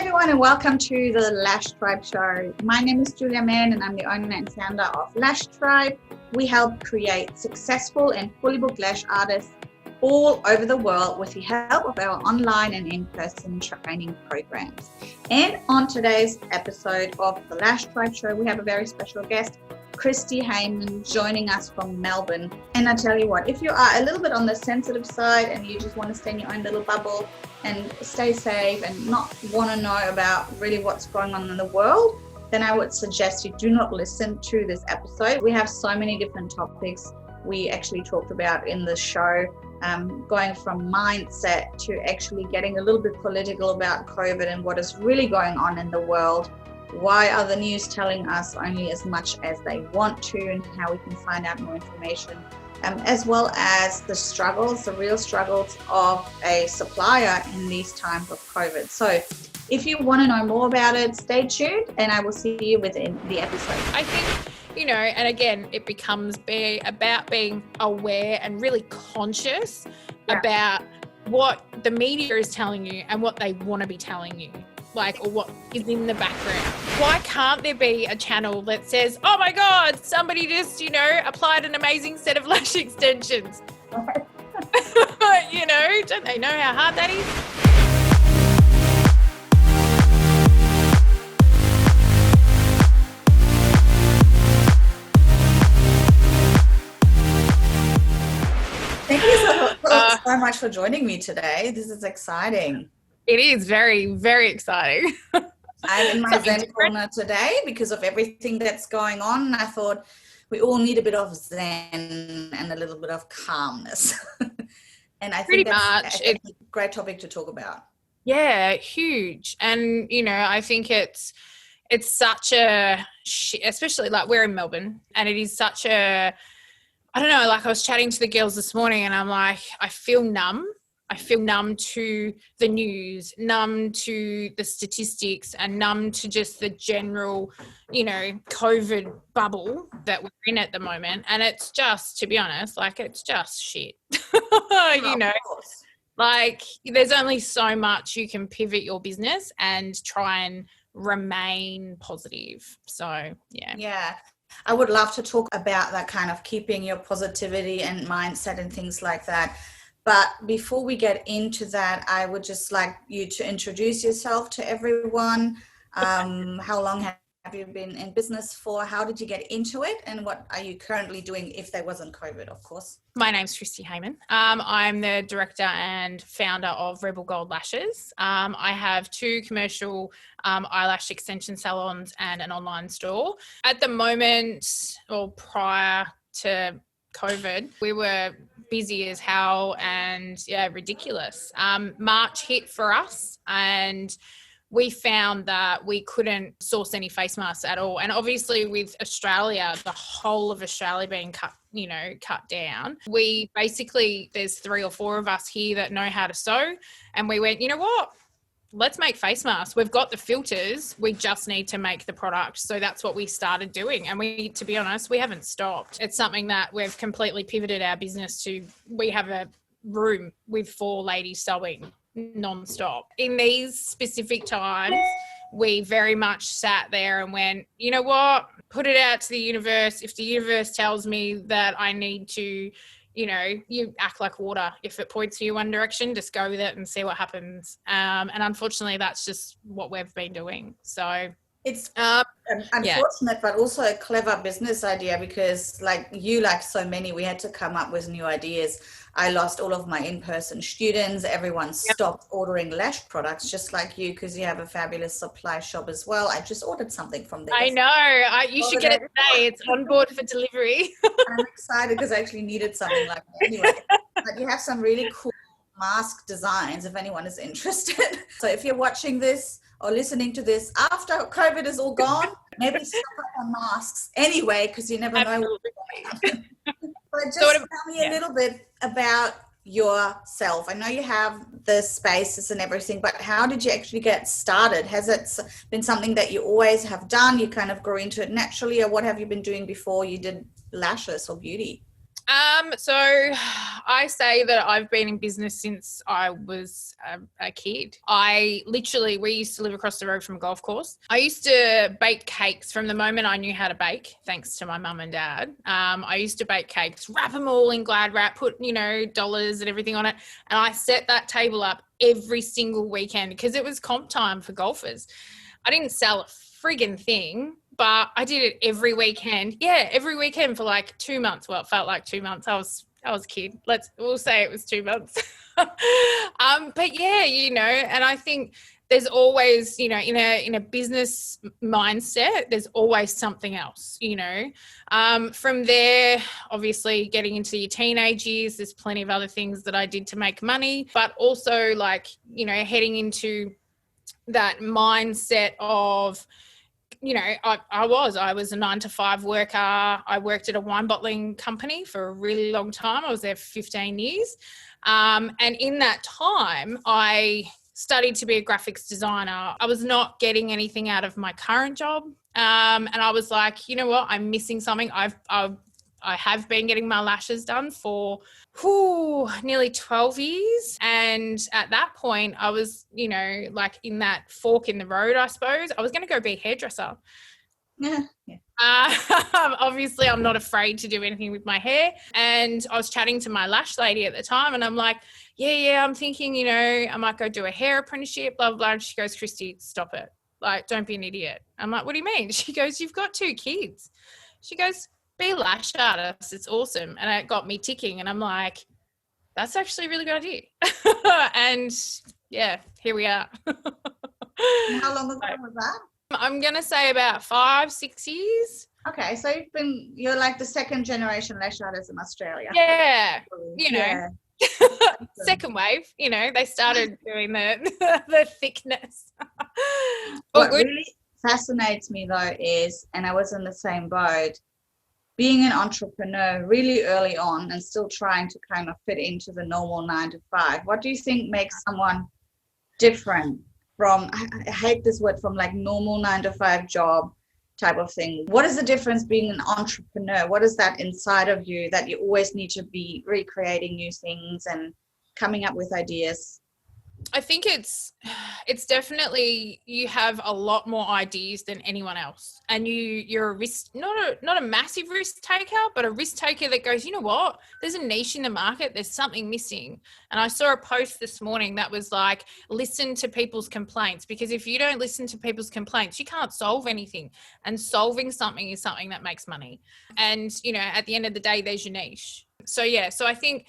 everyone, and welcome to the Lash Tribe Show. My name is Mann, and I'm the owner and founder of Lash Tribe. We help create successful and fully booked lash artists all over the world with the help of our online and in-person training programs. And on today's episode of the Lash Tribe Show, we have a very special guest, Kristy Hayman, joining us from Melbourne. And I tell you what, if you are a little bit on the sensitive side and you just want to stay in your own little bubble and stay safe and not want to know about really what's going on in the world, then I would suggest you do not listen to this episode. We have so many different topics we actually talked about in the show, going from mindset to actually getting a little bit political about COVID and what is really going on in the world. Why are the news telling us only as much as they want to, and how we can find out more information, as well as the struggles, the real struggles of a supplier in these times of COVID. So if you want to know more about it, stay tuned, and I will see you within the episode. I think, and again, it becomes about being aware and really conscious about what the media is telling you and what they want to be telling you. Or what is in the background. Why can't there be a channel that says, oh my God, somebody just, applied an amazing set of lash extensions? Don't they know how hard that is? Thank you so much for joining me today. This is exciting. It is very, very exciting. I'm in my Zen corner today because of everything that's going on. I thought we all need a bit of Zen and a little bit of calmness. And I think that's a great topic to talk about. Yeah, huge. And, I think it's such a, especially we're in Melbourne, and it is such a, I don't know, I was chatting to the girls this morning and I'm like, I feel numb. I feel numb to the news, numb to the statistics, and numb to just the general, COVID bubble that we're in at the moment. And it's just, to be honest, it's just shit. There's only so much you can pivot your business and try and remain positive. So, yeah. Yeah. I would love to talk about that kind of keeping your positivity and mindset and things like that. But before we get into that, I would just like you to introduce yourself to everyone. How long have you been in business for? How did you get into it? And what are you currently doing if there wasn't COVID, of course? My name's Kristy Hayman. I'm the director and founder of Rebel Gold Lashes. I have 2 commercial eyelash extension salons and an online store. At the moment, or prior to COVID, we were busy as hell and ridiculous. March hit for us and we found that we couldn't source any face masks at all. And obviously with Australia, the whole of Australia being cut down, there's 3 or 4 of us here that know how to sew. And we went, you know what? Let's make face masks. We've got the filters. We just need to make the product. So that's what we started doing. And to be honest, we haven't stopped. It's something that we've completely pivoted our business to. We have a room with 4 ladies sewing non-stop. In these specific times, we very much sat there and went, you know what? Put it out to the universe. If the universe tells me that I need to, you act like water. If it points you one direction, just go with it and see what happens. And unfortunately, that's just what we've been doing. So it's unfortunate, but also a clever business idea because like so many, we had to come up with new ideas. I lost all of my in-person students. Everyone stopped ordering lash products just like you because you have a fabulous supply shop as well. I just ordered something from there. I know. You should get it today. It's on board for delivery. I'm excited because I actually needed something like that anyway. But you have some really cool mask designs if anyone is interested. So if you're watching this or listening to this after COVID is all gone, maybe stock up on masks anyway because you never know what's going to happen. But just tell me a little bit about yourself. I know you have the spaces and everything, but how did you actually get started? Has it been something that you always have done? You kind of grew into it naturally, or what have you been doing before you did lashes or beauty? So I say that I've been in business since I was a kid. We used to live across the road from a golf course. I used to bake cakes from the moment I knew how to bake, thanks to my mum and dad. I used to bake cakes, wrap them all in Glad wrap, put, dollars and everything on it. And I set that table up every single weekend because it was comp time for golfers. I didn't sell a friggin' thing, but I did it every weekend. Yeah, every weekend for like 2 months. Well, it felt like 2 months. I was a kid. We'll say it was 2 months. But yeah, and I think there's always, in a business mindset, there's always something else, From there, obviously getting into your teenage years, there's plenty of other things that I did to make money, but also heading into that mindset of, I was a 9-to-5 worker. I worked at a wine bottling company for a really long time. I was there for 15 years. And in that time, I studied to be a graphics designer. I was not getting anything out of my current job. And I was like, you know what? I'm missing something. I have been getting my lashes done for nearly 12 years. And at that point, I was, in that fork in the road, I suppose. I was going to go be a hairdresser. Yeah. Obviously, I'm not afraid to do anything with my hair. And I was chatting to my lash lady at the time, and I'm like, yeah, I'm thinking, I might go do a hair apprenticeship, blah, blah, blah. And she goes, Kristy, stop it. Like, don't be an idiot. I'm like, what do you mean? She goes, you've got 2 kids. She goes, be a lash artist. It's awesome. And it got me ticking. And I'm like, that's actually a really good idea. And yeah, here we are. How long ago was that? I'm going to say about 5-6 years. Okay, so you're like the second generation lash artist in Australia. Yeah, second wave, they started doing the thickness. What really fascinates me though is, and I was in the same boat, being an entrepreneur really early on and still trying to kind of fit into the normal 9-to-5. What do you think makes someone different from, I hate this word, from like normal 9-to-5 job type of thing? What is the difference being an entrepreneur? What is that inside of you that you always need to be recreating new things and coming up with ideas? I think it's definitely, you have a lot more ideas than anyone else, and you're a risk, not a massive risk taker, but a risk taker that goes, you know what, there's a niche in the market, there's something missing. And I saw a post this morning that was like, listen to people's complaints, because if you don't listen to people's complaints, you can't solve anything, and solving something is something that makes money. And at the end of the day, there's your niche. So I think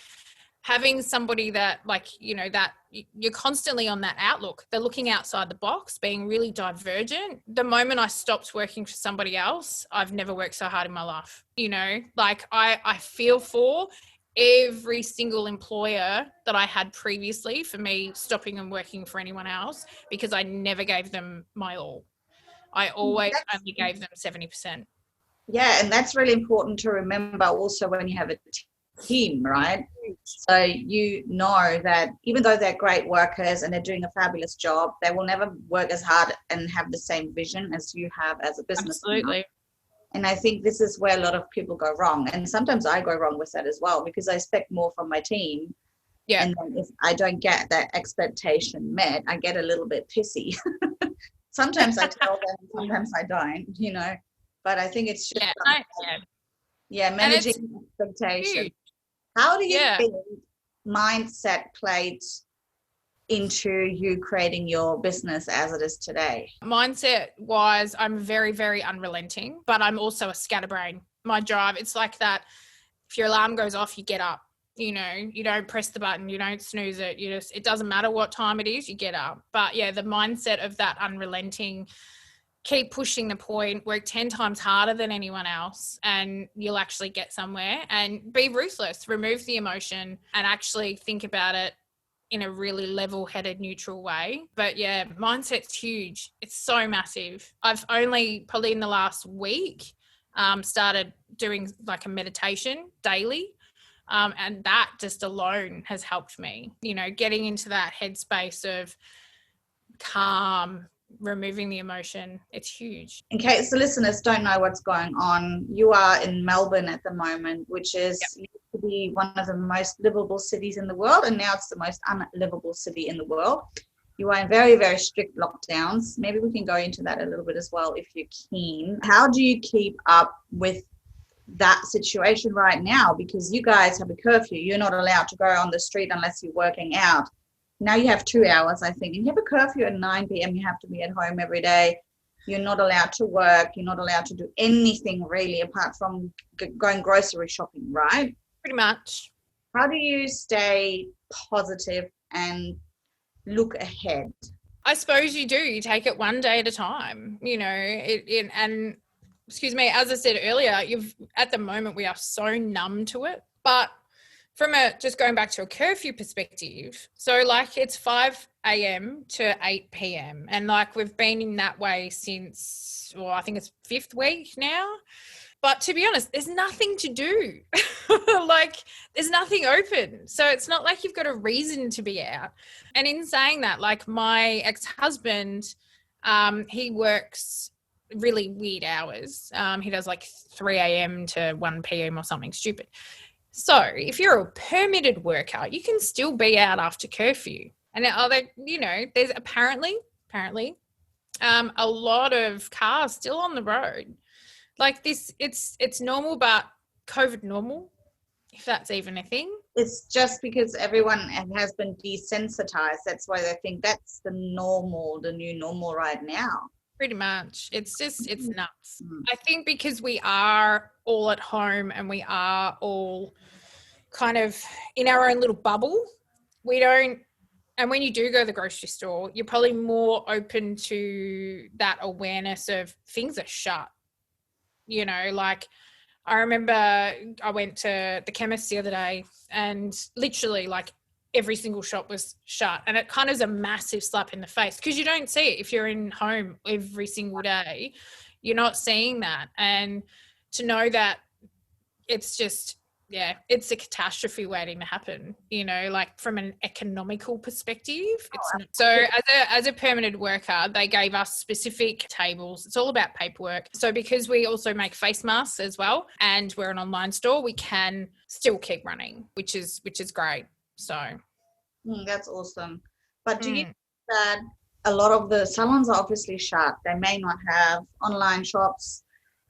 having somebody that that you're constantly on that outlook, they're looking outside the box, being really divergent. The moment I stopped working for somebody else, I've never worked so hard in my life. I feel for every single employer that I had previously for me stopping and working for anyone else, because I never gave them my all. I always only gave them 70%. Yeah, and that's really important to remember also when you have a team, right? So that even though they're great workers and they're doing a fabulous job, they will never work as hard and have the same vision as you have as a business. Absolutely. And I think this is where a lot of people go wrong. And sometimes I go wrong with that as well, because I expect more from my team. Yeah. And then if I don't get that expectation met, I get a little bit pissy. Sometimes I tell them, sometimes I don't, but I think it's just managing expectations. How do you think mindset played into you creating your business as it is today? Mindset wise, I'm very, very unrelenting, but I'm also a scatterbrain. My drive, it's like that. If your alarm goes off, you get up. You don't press the button, you don't snooze it. It doesn't matter what time it is, you get up. But yeah, the mindset of that unrelenting, keep pushing the point, work 10 times harder than anyone else, and you'll actually get somewhere. And be ruthless, remove the emotion, and actually think about it in a really level-headed, neutral way. But yeah, mindset's huge. It's so massive. I've only probably in the last week started doing like a meditation daily. And that just alone has helped me, getting into that headspace of calm, removing the emotion. It's huge. In case the listeners don't know what's going on, you are in Melbourne at the moment, which is used to be one of the most livable cities in the world, and now it's the most unlivable city in the world. You are in very, very strict lockdowns. Maybe we can go into that a little bit as well if you're keen. How do you keep up with that situation right now? Because you guys have a curfew. You're not allowed to go on the street unless you're working out. Now you have 2 hours, I think, and you have a curfew at 9 p.m. You have to be at home every day. You're not allowed to work. You're not allowed to do anything really apart from going grocery shopping, right? Pretty much. How do you stay positive and look ahead? I suppose you do. You take it one day at a time, and excuse me, as I said earlier, at the moment we are so numb to it. But from just going back to a curfew perspective, so like it's 5 a.m. to 8 p.m. and like we've been in that way since, I think it's 5th week now. But to be honest, there's nothing to do. Like there's nothing open. So it's not like you've got a reason to be out. And in saying that, like my ex-husband, he works really weird hours. He does like 3 a.m. to 1 p.m. or something stupid. So if you're a permitted worker, you can still be out after curfew. And there's apparently a lot of cars still on the road. Like this, it's normal, but COVID normal, if that's even a thing. It's just because everyone has been desensitized. That's why they think that's the new normal right now. Pretty much. It's nuts. I think because we are all at home and we are all kind of in our own little bubble, and when you do go to the grocery store, you're probably more open to that awareness of things are shut. Like I remember I went to the chemist the other day and literally like every single shop was shut, and it kind of is a massive slap in the face because you don't see it if you're in home every single day. You're not seeing that, and to know that it's just it's a catastrophe waiting to happen, like from an economical perspective. It's not. So as a permanent worker, they gave us specific tables. It's all about paperwork. So because we also make face masks as well and we're an online store, we can still keep running, which is great. So that's awesome. But do you think that a lot of the salons are obviously shut? They may not have online shops.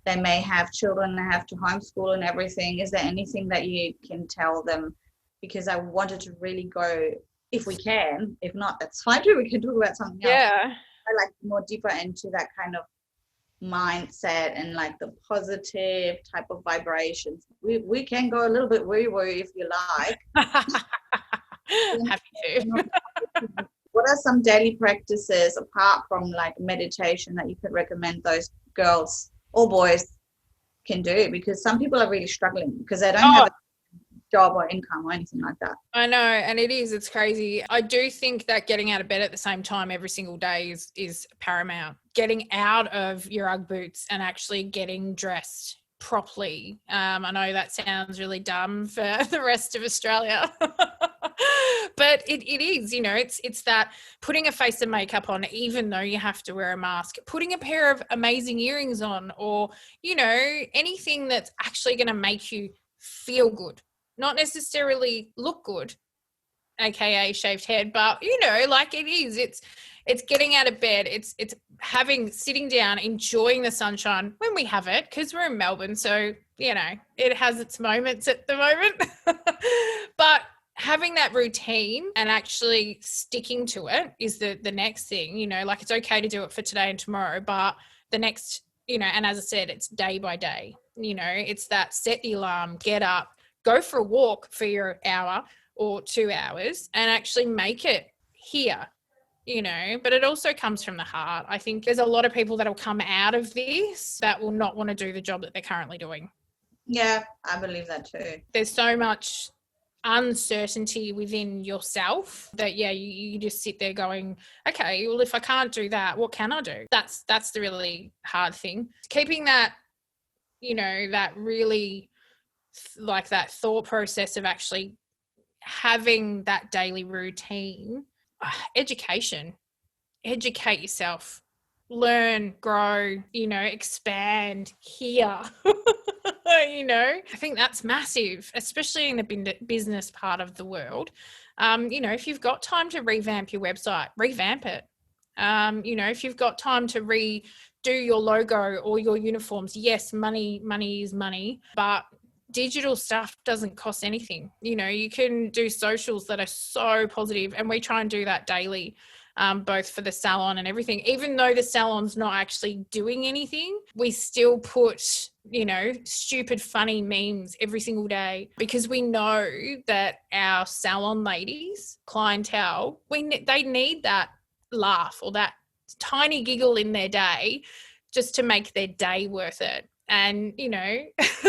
They may have children they have to homeschool and everything. Is there anything that you can tell them? Because I wanted to really go, if we can. If not, that's fine too. We can talk about something else. Yeah. I like more deeper into that kind of mindset and like the positive type of vibrations. We can go a little bit woo-woo if you like. Happy to. What are some daily practices apart from like meditation that you could recommend those girls or boys can do? Because some people are really struggling because they don't have a job or income or anything like that. I know, and it's crazy. I do think that getting out of bed at the same time every single day is paramount. Getting out of your Ugg boots and actually getting dressed properly. I know that sounds really dumb for the rest of Australia. But it is, it's that putting a face of makeup on, even though you have to wear a mask, putting a pair of amazing earrings on, or, anything that's actually going to make you feel good, not necessarily look good, AKA shaved head, but, like it is, it's getting out of bed. It's sitting down, enjoying the sunshine when we have it, because we're in Melbourne. So, it has its moments at the moment, but having that routine and actually sticking to it is the next thing. Like it's okay to do it for today and tomorrow, but the next, and as I said, it's day by day. It's that set the alarm, get up, go for a walk for your hour or 2 hours and actually make it here. But it also comes from the heart. I think there's a lot of people that will come out of this that will not want to do the job that they're currently doing. Yeah, I believe that too. There's so much uncertainty within yourself that you just sit there going, okay, well, if I can't do that, what can I do? That's the really hard thing. Keeping that, that really like that thought process of actually having that daily routine. Educate yourself. learn, grow, expand here. I think that's massive, especially in the business part of the world. If you've got time to revamp your website, revamp it. If you've got time to redo your logo or your uniforms, yes, money is money, but digital stuff doesn't cost anything. You can do socials that are so positive, and we try and do that daily, both for the salon and everything. Even though the salon's not actually doing anything, we still put, stupid, funny memes every single day, because we know that our salon ladies, clientele, they need that laugh or that tiny giggle in their day just to make their day worth it. And,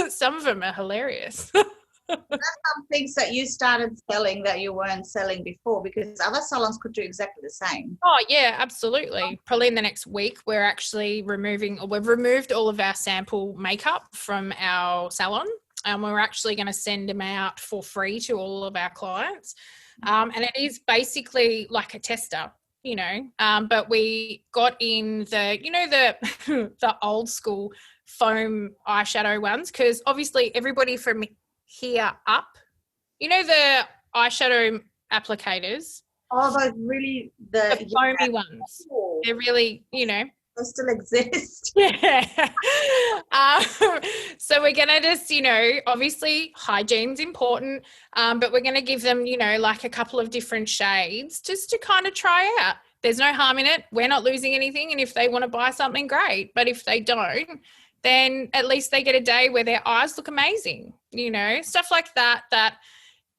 some of them are hilarious. That's some things that you started selling that you weren't selling before, because other salons could do exactly the same. Oh, yeah, absolutely. Probably in the next week, we've removed all of our sample makeup from our salon, and we're actually going to send them out for free to all of our clients. And it is basically like a tester. But we got in the the old school foam eyeshadow ones, because obviously everybody from here up, the eyeshadow applicators. Oh, those really the foamy ones. They're really, they still exist. Yeah. So we're going to just, obviously hygiene's important, but we're going to give them, like a couple of different shades just to kind of try out. There's no harm in it. We're not losing anything. And if they want to buy something, great. But if they don't, then at least they get a day where their eyes look amazing, stuff like that, that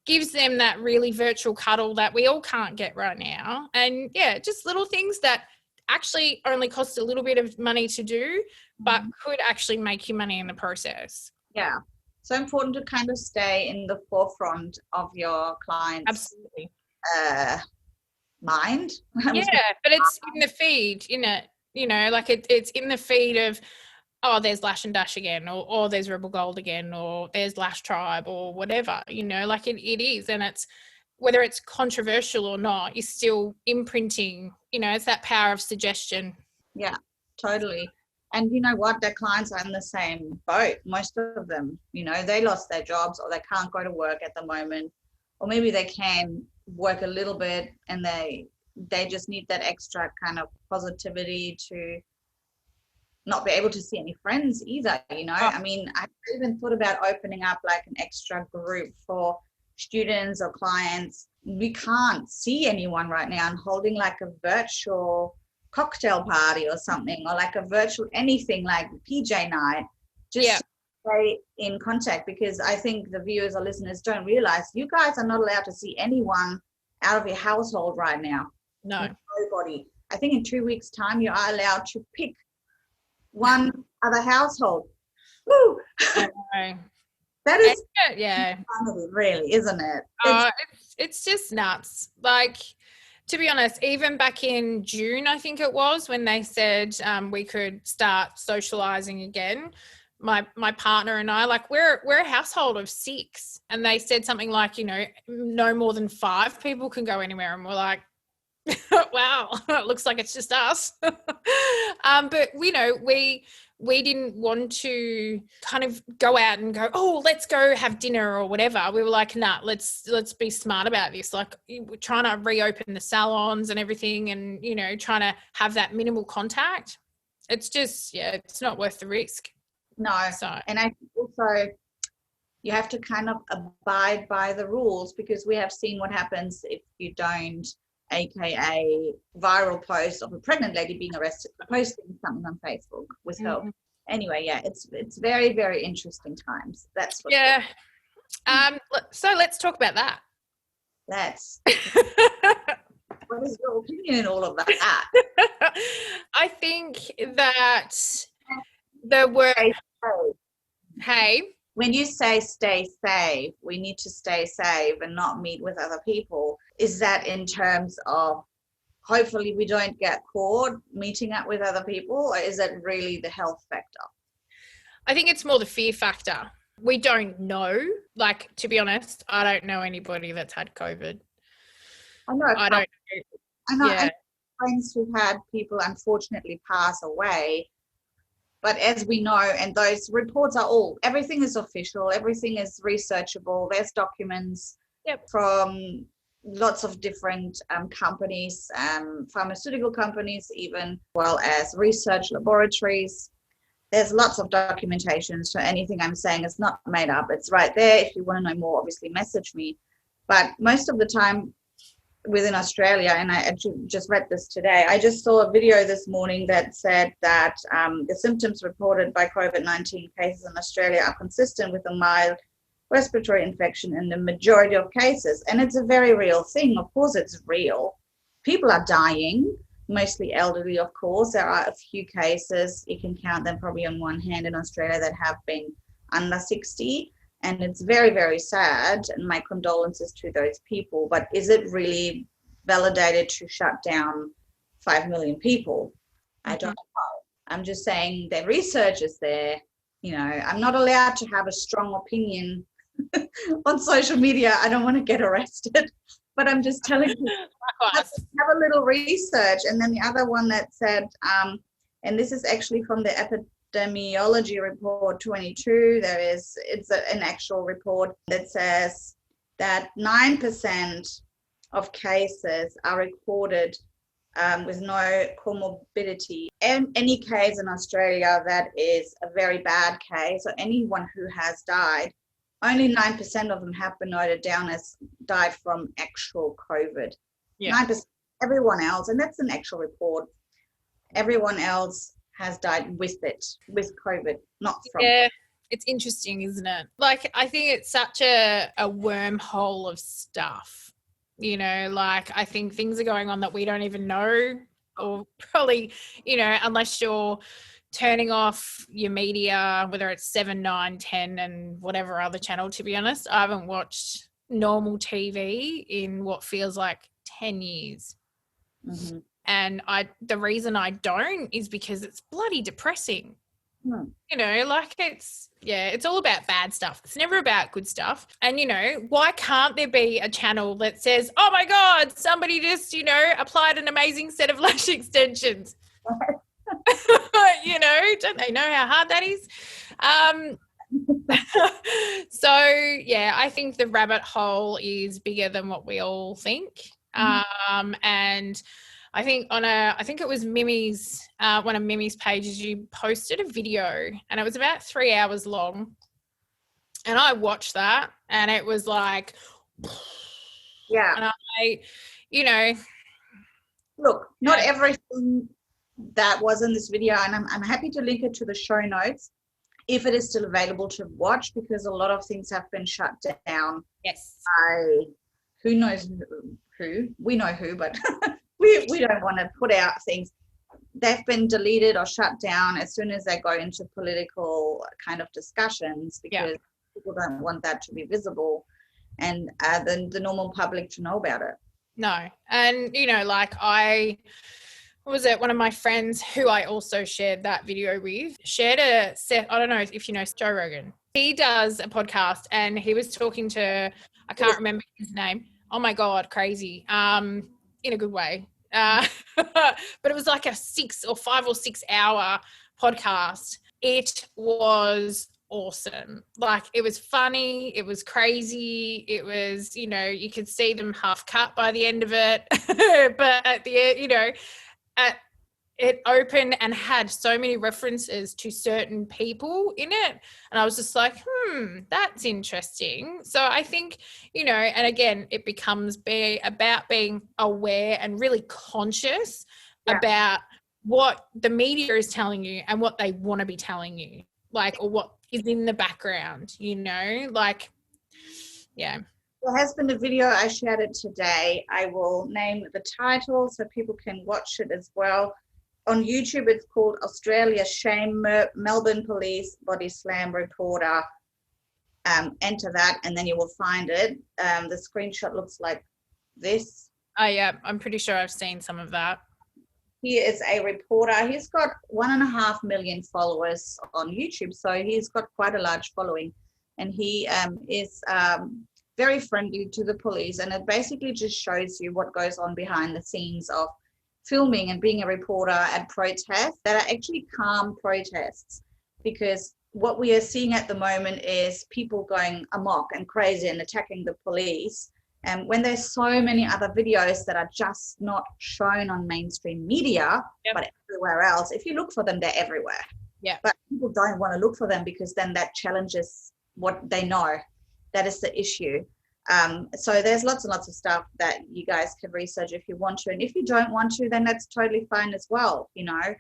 gives them that really virtual cuddle that we all can't get right now. And yeah, just little things that actually only cost a little bit of money to do, but could actually make you money in the process. Yeah. So important to kind of stay in the forefront of your clients. Absolutely. Mind. Yeah, but it's in the feed, like it's in the feed of, oh, there's Lash and Dash again, or there's Rebel Gold again, or there's Lash Tribe, or whatever, like it is. And it's, whether it's controversial or not, you're still imprinting, it's that power of suggestion. Yeah, totally. And you know what? Their clients are in the same boat. Most of them, they lost their jobs, or they can't go to work at the moment, or maybe they can work a little bit and they just need that extra kind of positivity to not be able to see any friends either. I mean, I even thought about opening up like an extra group for students or clients. We can't see anyone right now, and holding like a virtual cocktail party or something, or like a virtual anything like PJ night, just stay in contact, because I think the viewers or listeners don't realize you guys are not allowed to see anyone out of your household right now. No. Nobody. I think in 2 weeks' time you are allowed to pick one other household. Woo! That is really, isn't it? It's just nuts. Like, to be honest, even back in June, I think it was, when they said we could start socializing again, my partner and I, like, we're a household of 6, and they said something like, no more than 5 people can go anywhere, and we're like, wow, it looks like it's just us. But we didn't want to kind of go out and go, oh, let's go have dinner or whatever. We were like, nah, let's be smart about this. Like, we're trying to reopen the salons and everything, and trying to have that minimal contact. It's just, it's not worth the risk. No. And I think also you have to kind of abide by the rules, because we have seen what happens if you don't, aka viral post of a pregnant lady being arrested for posting something on Facebook with her. Anyway, it's very, very interesting times. That's what. Yeah. So let's talk about that. What is your opinion on all of that? I think that the word, hey, when you say stay safe, we need to stay safe and not meet with other people. Is that in terms of hopefully we don't get caught meeting up with other people, or is it really the health factor? I think it's more the fear factor. We don't know. Like, to be honest, I don't know anybody that's had COVID. I know. I don't know. I know. Yeah. friends who've had people unfortunately pass away. But as we know, and those reports are everything is official, everything is researchable. There's documents from lots of different companies, pharmaceutical companies, even well as research laboratories. There's lots of documentation, so anything I'm saying is not made up. It's right there. If you want to know more, obviously message me. But most of the time within Australia, and I actually just read this today, I just saw a video this morning that said that the symptoms reported by COVID-19 cases in Australia are consistent with a mild respiratory infection in the majority of cases. And it's a very real thing. Of course, it's real. People are dying, mostly elderly, of course. There are a few cases, you can count them probably on one hand in Australia, that have been under 60. And it's very, very sad. And my condolences to those people. But is it really validated to shut down 5 million people? I don't know. I'm just saying the research is there. You know, I'm not allowed to have a strong opinion on social media. I don't want to get arrested. But I'm just telling you, have a little research. And then the other one that said, and this is actually from the Epidemiology Report 22, it's an actual report that says that 9% of cases are recorded with no comorbidity. And any case in Australia that is a very bad case, or anyone who has died, only 9% of them have been noted down as died from actual COVID. 9%. Everyone else, and that's an actual report, everyone else has died with COVID, not from. Yeah, it's interesting, isn't it? Like, I think it's such a wormhole of stuff, you know, like I think things are going on that we don't even know, or probably, you know, unless you're turning off your media, whether it's 7, 9, 10 and whatever other channel. To be honest, I haven't watched normal TV in what feels like 10 years. Mm-hmm. And the reason I don't is because it's bloody depressing. You know, like it's all about bad stuff. It's never about good stuff. And, you know, why can't there be a channel that says, oh my God, somebody just, you know, applied an amazing set of lash extensions? You know, don't they know how hard that is? So, yeah, I think the rabbit hole is bigger than what we all think. And I think I think it was Mimi's, one of Mimi's pages, you posted a video and it was about 3 hours long. And I watched that and it was like, yeah. And I, you know. Look, not everything that was in this video, and I'm happy to link it to the show notes if it is still available to watch, because a lot of things have been shut down. Yes. By who knows who. We know who, but we don't want to put out things. They've been deleted or shut down as soon as they go into political kind of discussions, because people don't want that to be visible and the normal public to know about it. No. And, you know, like one of my friends who I also shared that video with, shared a set, I don't know if you know Joe Rogan. He does a podcast and he was talking to, I can't remember his name. Oh my God, crazy. In a good way. But it was like a 5 or 6 hour podcast. It was awesome. Like, it was funny, it was crazy, it was, you know, you could see them half cut by the end of it. But at the end, you know, it opened and had so many references to certain people in it. And I was just like, that's interesting. So I think, you know, and again, it becomes about being aware and really conscious about what the media is telling you and what they want to be telling you, like, or what is in the background, you know, like, yeah. There has been a video, I shared it today. I will name the title so people can watch it as well. On YouTube, it's called Australia Shame Melbourne Police Body Slam Reporter. Enter that and then you will find it. The screenshot looks like this. Oh, yeah, I'm pretty sure I've seen some of that. He is a reporter. He's got 1.5 million followers on YouTube, so he's got quite a large following. And he is very friendly to the police, and it basically just shows you what goes on behind the scenes of filming and being a reporter at protests that are actually calm protests, because what we are seeing at the moment is people going amok and crazy and attacking the police. And when there's so many other videos that are just not shown on mainstream media, but everywhere else, if you look for them, they're everywhere. Yeah. But people don't want to look for them because then that challenges what they know. That is the issue. So there's lots and lots of stuff that you guys can research if you want to. And if you don't want to, then that's totally fine as well. You know,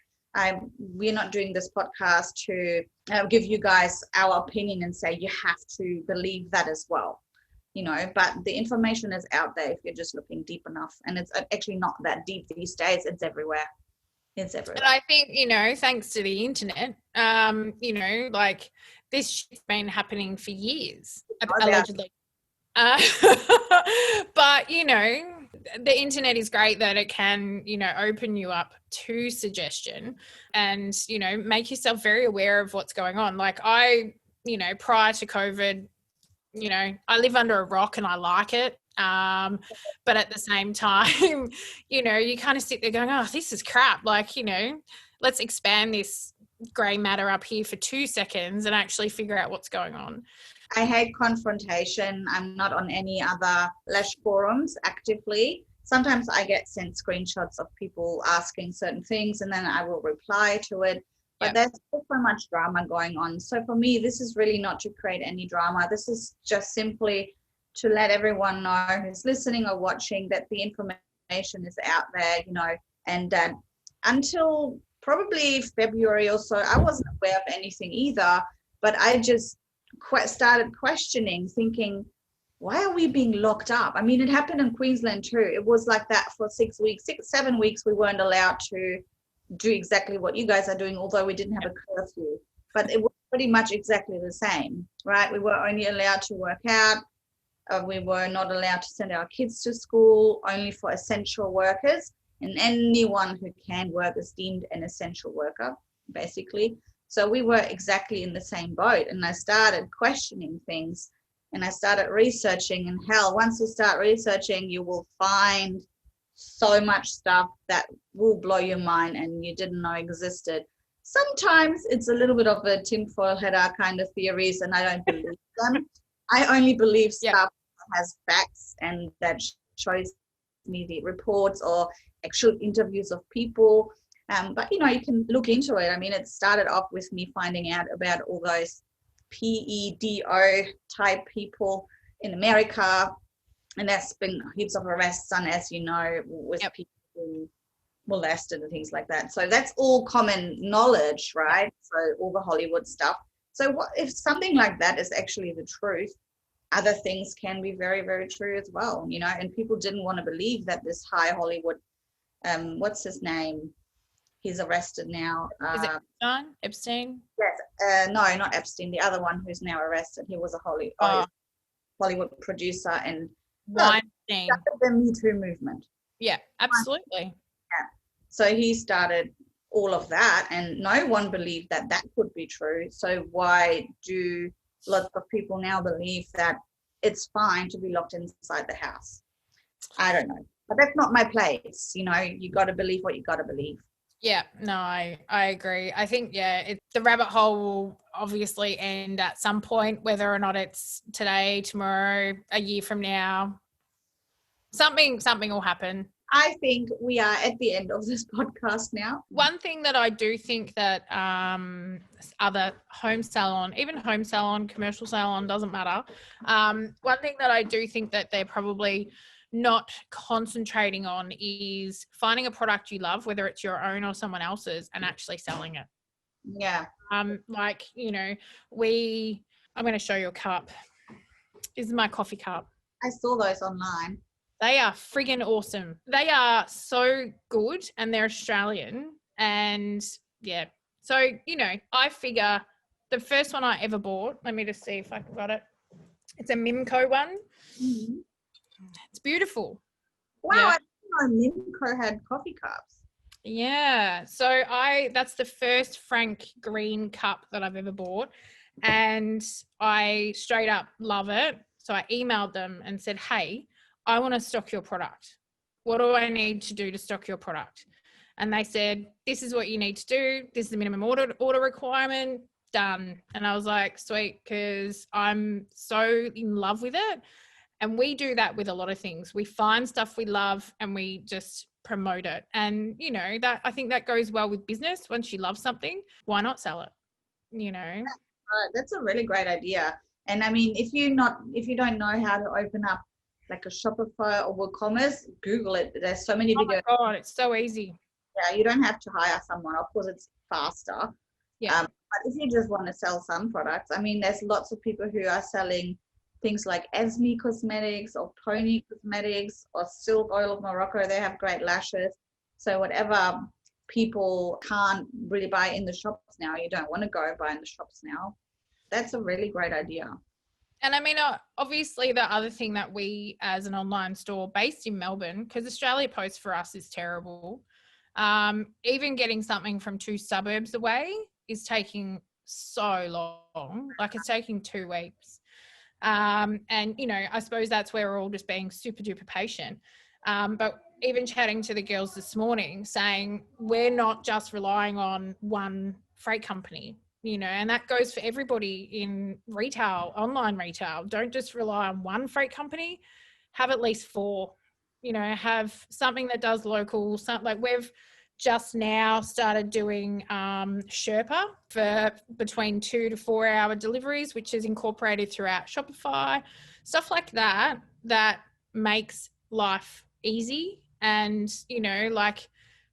we're not doing this podcast to give you guys our opinion and say you have to believe that as well. You know, but the information is out there if you're just looking deep enough. And it's actually not that deep these days. It's everywhere. It's everywhere. And I think, you know, thanks to the internet, you know, like this shit's been happening for years, allegedly. But, you know, the internet is great that it can, you know, open you up to suggestion and, you know, make yourself very aware of what's going on. Like you know, prior to COVID, you know, I live under a rock and I like it. But at the same time, you know, you kind of sit there going, oh, this is crap. Like, you know, let's expand this grey matter up here for 2 seconds and actually figure out what's going on. I hate confrontation. I'm not on any other Lash forums actively. Sometimes I get sent screenshots of people asking certain things and then I will reply to it. But there's so much drama going on. So for me, this is really not to create any drama. This is just simply to let everyone know who's listening or watching that the information is out there, you know, and until probably February or so, I wasn't aware of anything either, but I just started questioning, thinking, why are we being locked up? I mean, it happened in Queensland too. It was like that for 6 weeks, 7 weeks. We weren't allowed to do exactly what you guys are doing, although we didn't have a curfew, but it was pretty much exactly the same, right? We were only allowed to work out. We were not allowed to send our kids to school, only for essential workers, and anyone who can work is deemed an essential worker, basically. So we were exactly in the same boat, and I started questioning things and I started researching, and hell, once you start researching, you will find so much stuff that will blow your mind and you didn't know existed. Sometimes it's a little bit of a tinfoil hatter kind of theories, and I don't believe them. I only believe stuff that has facts and that shows me the reports or actual interviews of people. But, you know, you can look into it. I mean, it started off with me finding out about all those PEDO type people in America. And there's been heaps of arrests on, as you know, with people being molested and things like that. So that's all common knowledge, right? So all the Hollywood stuff. So what if something like that is actually the truth? Other things can be very, very true as well, you know, and people didn't want to believe that this high Hollywood, what's his name? He's arrested now. Is it Epstein? Yes. No, not Epstein. The other one who's now arrested. He was a Hollywood producer and Weinstein. The Me Too movement. Yeah, absolutely. Yeah. So he started all of that, and no one believed that that could be true. So why do lots of people now believe that it's fine to be locked inside the house? I don't know, but that's not my place. You know, you got to believe what you got to believe. Yeah, no, I agree. I think, the rabbit hole will obviously end at some point, whether or not it's today, tomorrow, a year from now. Something will happen. I think we are at the end of this podcast now. One thing that I do think that other home salon, even home salon, commercial salon, doesn't matter. One thing that I do think that they're probably not concentrating on is finding a product you love, whether it's your own or someone else's, and actually selling it. Yeah. Like, you know, I'm going to show you a cup. This is my coffee cup. I saw those online. They are friggin' awesome. They are so good, and they're Australian. And yeah, so, you know, I figure the first one I ever bought, let me just see if I got it. It's a Mimco one. Mm-hmm. It's beautiful. Wow, Yeah. I didn't know Mimco had coffee cups. Yeah, so that's the first Frank Green cup that I've ever bought, and I straight up love it. So I emailed them and said, hey, I want to stock your product. What do I need to do to stock your product? And they said, this is what you need to do. This is the minimum order requirement. Done. And I was like, sweet, because I'm so in love with it. And we do that with a lot of things. We find stuff we love and we just promote it. And, you know, that I think that goes well with business. Once you love something, why not sell it? You know? That's a really great idea. And I mean, if you don't know how to open up like a Shopify or WooCommerce, Google it. There's so many videos. Oh my God, it's so easy. Yeah, you don't have to hire someone. Of course, it's faster. Yeah. But if you just want to sell some products, I mean, there's lots of people who are selling things like Esme Cosmetics or Pony Cosmetics or Silk Oil of Morocco. They have great lashes. So whatever people can't really buy in the shops now, you don't want to go buy in the shops now. That's a really great idea. And I mean, obviously the other thing that we as an online store based in Melbourne, because Australia Post for us is terrible, even getting something from 2 suburbs away is taking so long. Like it's taking 2 weeks. And, you know, I suppose that's where we're all just being super duper patient. But even chatting to the girls this morning saying we're not just relying on one freight company, you know, and that goes for everybody in retail, online retail. Don't just rely on one freight company, have at least 4, you know, have something that does local, something like we've just now started doing Sherpa for between 2 to 4 hour deliveries, which is incorporated throughout Shopify, stuff like that, that makes life easy. And, you know, like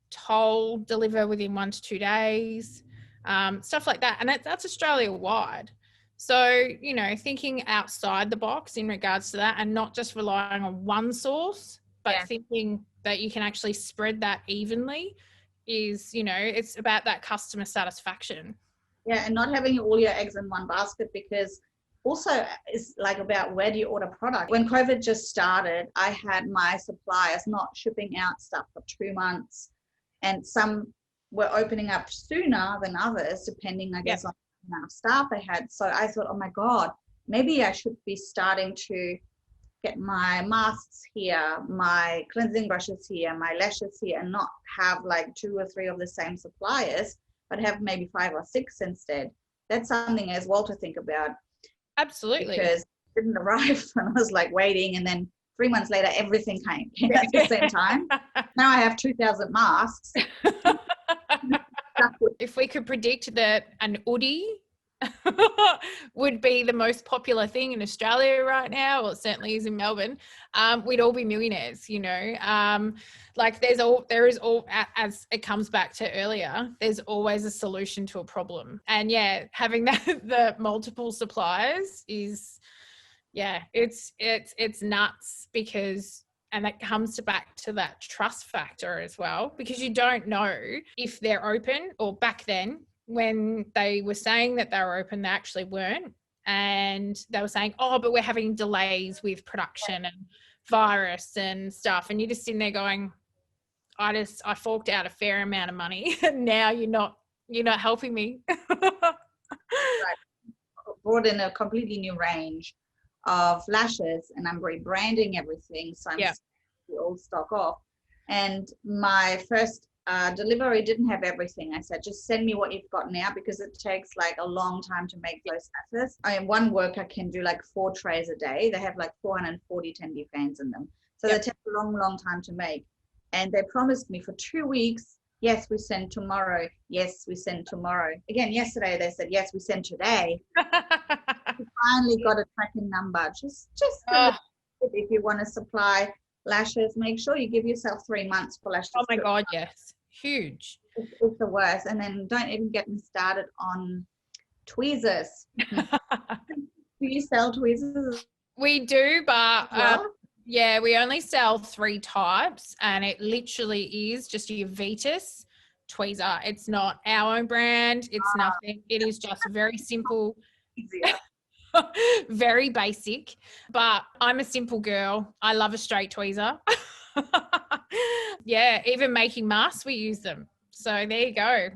toll deliver within 1 to 2 days, stuff like that. And that's Australia wide. So, you know, thinking outside the box in regards to that and not just relying on one source, but thinking that you can actually spread that evenly is, you know, it's about that customer satisfaction. Yeah, and not having all your eggs in one basket, because also it's like about where do you order product. When COVID just started, I had my suppliers not shipping out stuff for 2 months, and some were opening up sooner than others, depending, I guess, on the amount of staff they had. So I thought, oh my God, maybe I should be starting to get my masks here, my cleansing brushes here, my lashes here, and not have like 2 or 3 of the same suppliers, but have maybe 5 or 6 instead. That's something as well to think about. Absolutely. Because it didn't arrive when I was like waiting, and then 3 months later, everything came at the same time. Now I have 2,000 masks. If we could predict that an hoodie would be the most popular thing in Australia right now, well, it certainly is in Melbourne, we'd all be millionaires, you know. Like there is all, as it comes back to earlier, there's always a solution to a problem. And yeah, having the multiple suppliers is, yeah, it's nuts, because, and that comes back to that trust factor as well, because you don't know if they're open, or back then when they were saying that they were open, they actually weren't. And they were saying, oh, but we're having delays with production and virus and stuff. And you're just sitting there going, I forked out a fair amount of money and now you're not helping me. Right. Brought in a completely new range of lashes, and I'm rebranding everything. So I'm the old stock off. And my first delivery didn't have everything. I said, just send me what you've got now, because it takes like a long time to make those lashes. I mean, one worker can do like 4 trays a day. They have like 440 tendy fans in them. So they take a long, long time to make. And they promised me for 2 weeks, yes, we send tomorrow. Yes, we send tomorrow. Again, yesterday they said, yes, we send today. We finally got a tracking number. Just if you want to supply lashes, make sure you give yourself 3 months for lashes. Oh my God, yes. Huge. It's the worst. And then don't even get me started on tweezers. Do you sell tweezers? We do, but yeah, we only sell 3 types, and it literally is just your Vetus tweezer. It's not our own brand. It's nothing. It is just very simple. Easier. Very basic, but I'm a simple girl. I love a straight tweezer. Yeah, even making masks, we use them. So there you go.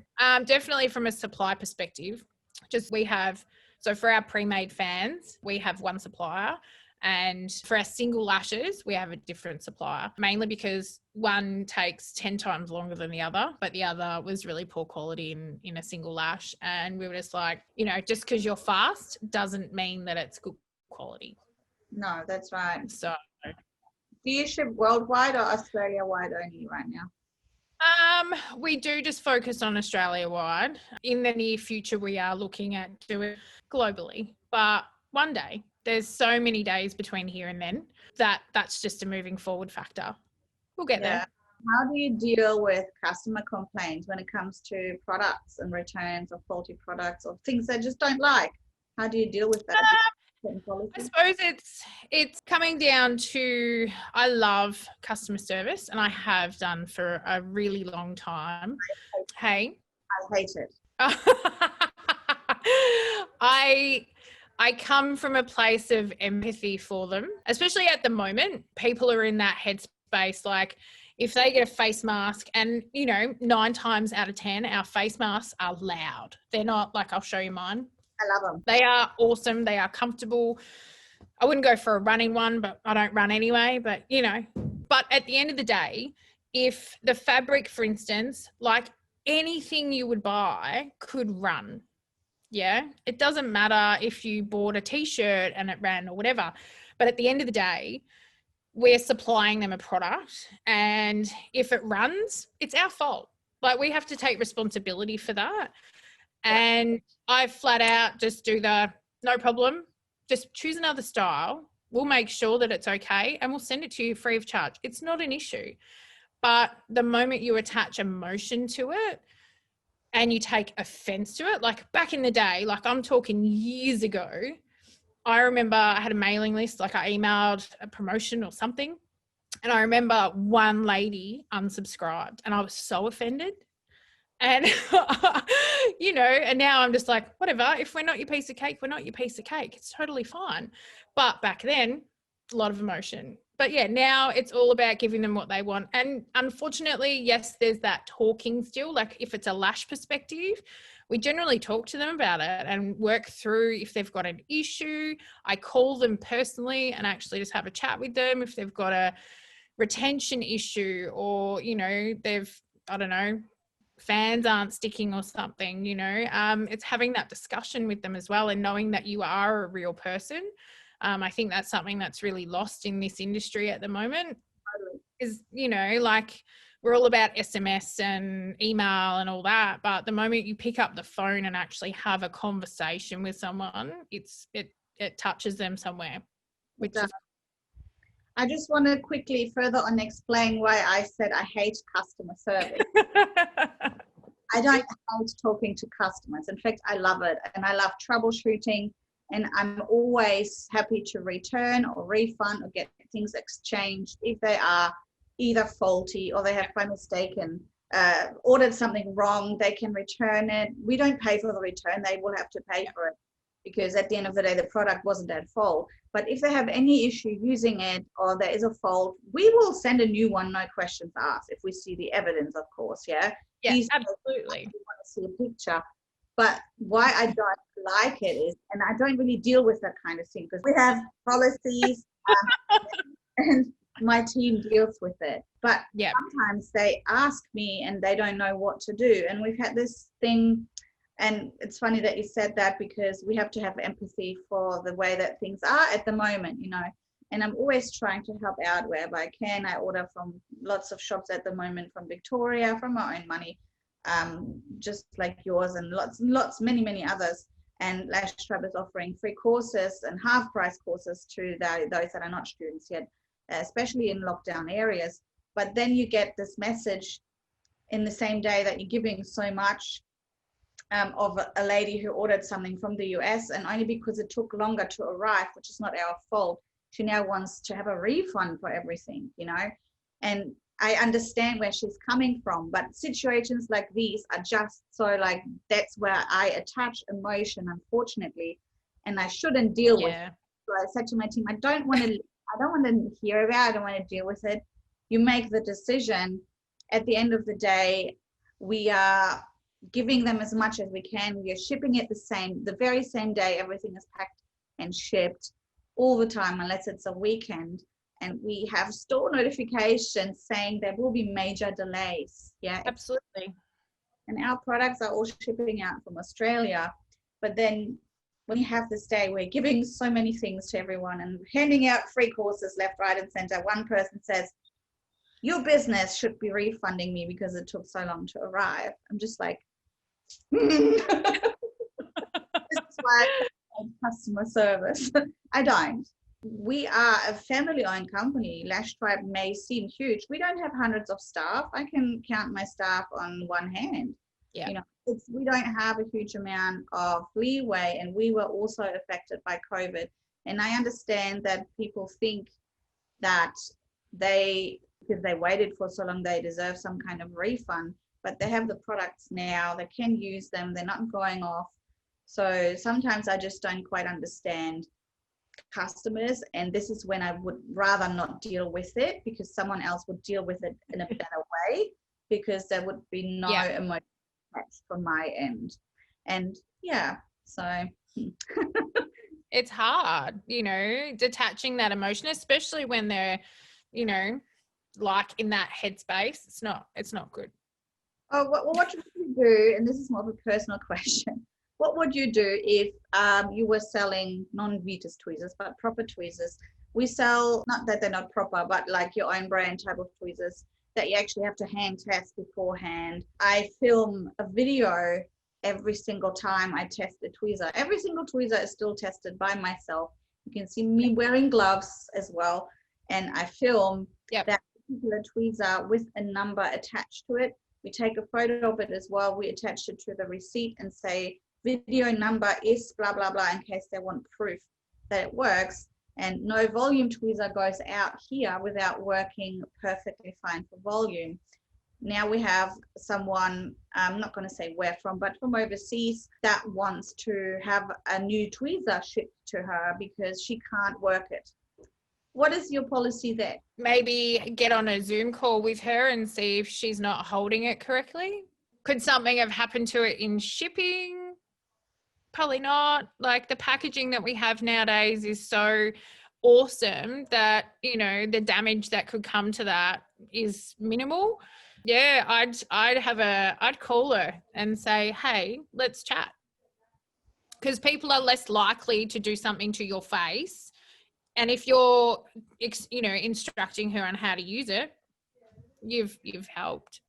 Definitely from a supply perspective, so for our pre-made fans, we have one supplier, And for our single lashes, we have a different supplier, mainly because one takes 10 times longer than the other, but the other was really poor quality in a single lash. And we were just like, just because you're fast doesn't mean that it's good quality. No, that's right. So do you ship worldwide or Australia-wide only right now? We do just focus on Australia-wide. In the near future, we are looking at doing globally, but one day. There's so many days between here and then that's just a moving forward factor. We'll get there. How do you deal with customer complaints when it comes to products and returns of faulty products or things they just don't like? How do you deal with that? I suppose it's coming down to, I love customer service and I have done for a really long time. I hate it. I come from a place of empathy for them, especially at the moment. People are in that headspace, like if they get a face mask and, 9 times out of 10, our face masks are loud. They're not like, I'll show you mine. I love them. They are awesome. They are comfortable. I wouldn't go for a running one, but I don't run anyway. But, but at the end of the day, if the fabric, for instance, like anything you would buy could run. Yeah. It doesn't matter if you bought a t-shirt and it ran or whatever. But at the end of the day, we're supplying them a product. And if it runs, it's our fault. Like we have to take responsibility for that. And I flat out just do no problem. Just choose another style. We'll make sure that it's okay and we'll send it to you free of charge. It's not an issue. But the moment you attach emotion to it and you take offense to it, like back in the day, like I'm talking years ago, I remember I had a mailing list, like I emailed a promotion or something. And I remember one lady unsubscribed and I was so offended. And, and now I'm just like, whatever, if we're not your piece of cake, we're not your piece of cake. It's totally fine. But back then, a lot of emotion. But yeah, now it's all about giving them what they want. And unfortunately, yes, there's that talking still. Like if it's a lash perspective, we generally talk to them about it and work through if they've got an issue. I call them personally and actually just have a chat with them if they've got a retention issue or, fans aren't sticking or something, it's having that discussion with them as well and knowing that you are a real person. I think that's something that's really lost in this industry at the moment is, like we're all about SMS and email and all that. But the moment you pick up the phone and actually have a conversation with someone, it touches them somewhere, which is. I just want to quickly further on explain why I said I hate customer service. I don't hate talking to customers. In fact, I love it. And I love troubleshooting. And I'm always happy to return or refund or get things exchanged if they are either faulty or they have by mistake ordered something wrong. They can return it. We don't pay for the return. They will have to pay for it because at the end of the day, the product wasn't at fault. But if they have any issue using it or there is a fault, we will send a new one, no questions asked, if we see the evidence, of course, yeah? Yes, absolutely. We want to see a picture. But why I don't like it is, and I don't really deal with that kind of thing because we have policies and my team deals with it. But sometimes they ask me and they don't know what to do. And we've had this thing. And it's funny that you said that because we have to have empathy for the way that things are at the moment, and I'm always trying to help out wherever I can. I order from lots of shops at the moment from Victoria, from my own money, just like yours and lots, many others. And Lash Tribe is offering free courses and half price courses to those that are not students yet, especially in lockdown areas. But then you get this message in the same day that you're giving so much of a lady who ordered something from the US, and only because it took longer to arrive, which is not our fault, she now wants to have a refund for everything, and I understand where she's coming from, but situations like these are just so like, that's where I attach emotion, unfortunately, and I shouldn't deal with it. So I said to my team, I don't want to hear about it, I don't want to deal with it. You make the decision. At the end of the day, we are giving them as much as we can. We are shipping it the very same day. Everything is packed and shipped. all the time unless it's a weekend. And we have store notifications saying there will be major delays. Yeah, absolutely. And our products are all shipping out from Australia. But then when you have this day, we're giving so many things to everyone and handing out free courses left, right, and center. One person says, your business should be refunding me because it took so long to arrive. I'm just like, this is why I don't customer service. I don't. We are a family-owned company. Lash Tribe may seem huge. We don't have hundreds of staff. I can count my staff on one hand. Yeah. You know, we don't have a huge amount of leeway, and we were also affected by COVID. And I understand that people think that because they waited for so long, they deserve some kind of refund, but they have the products now, they can use them, they're not going off. So sometimes I just don't quite understand customers, and this is when I would rather not deal with it, because someone else would deal with it in a better way, because there would be no emotion attached from my end. And yeah, so it's hard, you know, detaching that emotion, especially when they're, you know, like in that headspace. It's not good. Oh, what should you do? And this is more of a personal question. What would you do if you were selling non-Vitas tweezers, but proper tweezers? We sell, not that they're not proper, but like your own brand type of tweezers that you actually have to hand test beforehand. I film a video every single time I test the tweezer. Every single tweezer is still tested by myself. You can see me wearing gloves as well. And I film that particular tweezer with a number attached to it. We take a photo of it as well. We attach it to the receipt and say, video number is blah, blah, blah, in case they want proof that it works. And no volume tweezer goes out here without working perfectly fine for volume. Now we have someone, I'm not going to say where from, but from overseas, that wants to have a new tweezer shipped to her because she can't work it. What is your policy there? Maybe get on a Zoom call with her and see if she's not holding it correctly. Could something have happened to it in shipping? Probably not. Like, the packaging that we have nowadays is so awesome that, you know, the damage that could come to that is minimal. Yeah, I'd call her and say, hey, let's chat. Because people are less likely to do something to your face. And if you're, you know, instructing her on how to use it, you've helped.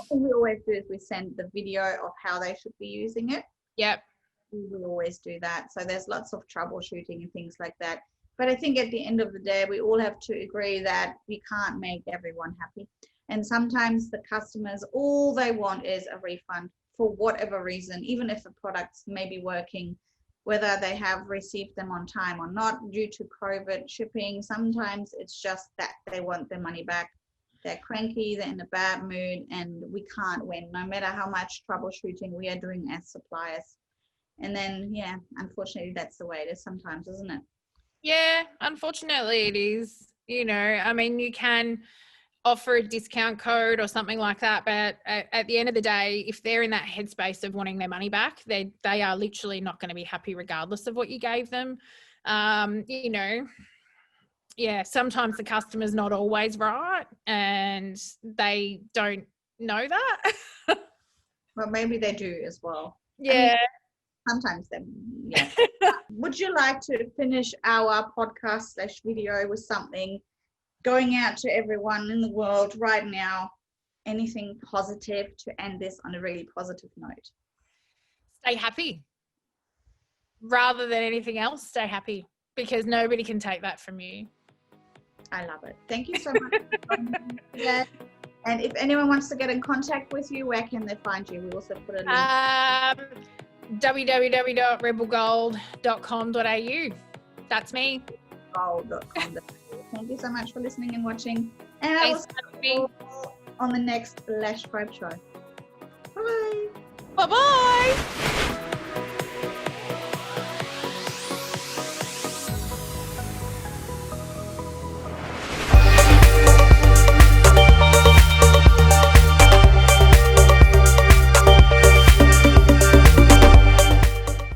What we always do is we send the video of how they should be using it. Yep. We will always do that. So there's lots of troubleshooting and things like that. But I think at the end of the day, we all have to agree that we can't make everyone happy. And sometimes the customers, all they want is a refund for whatever reason, even if the products may be working, whether they have received them on time or not due to COVID shipping. Sometimes it's just that they want their money back. They're cranky, they're in a bad mood, and we can't win, no matter how much troubleshooting we are doing as suppliers. And then, yeah, unfortunately, that's the way it is sometimes, isn't it? Yeah, unfortunately it is. You know, I mean, you can offer a discount code or something like that, but at the end of the day, if they're in that headspace of wanting their money back, they are literally not going to be happy regardless of what you gave them. You know, yeah, sometimes the customer's not always right and they don't know that. Well, maybe they do as well. Yeah. I mean, sometimes they, yeah. Would you like to finish our podcast/video with something going out to everyone in the world right now? Anything positive to end this on a really positive note? Stay happy. Rather than anything else, stay happy, because nobody can take that from you. I love it. Thank you so much for joining me today. And if anyone wants to get in contact with you, where can they find you? We also put a link. www.rebelgold.com.au. That's me. Gold.com. Thank you so much for listening and watching. And I will see you on the next Lash Tribe Show. Bye. Bye-bye.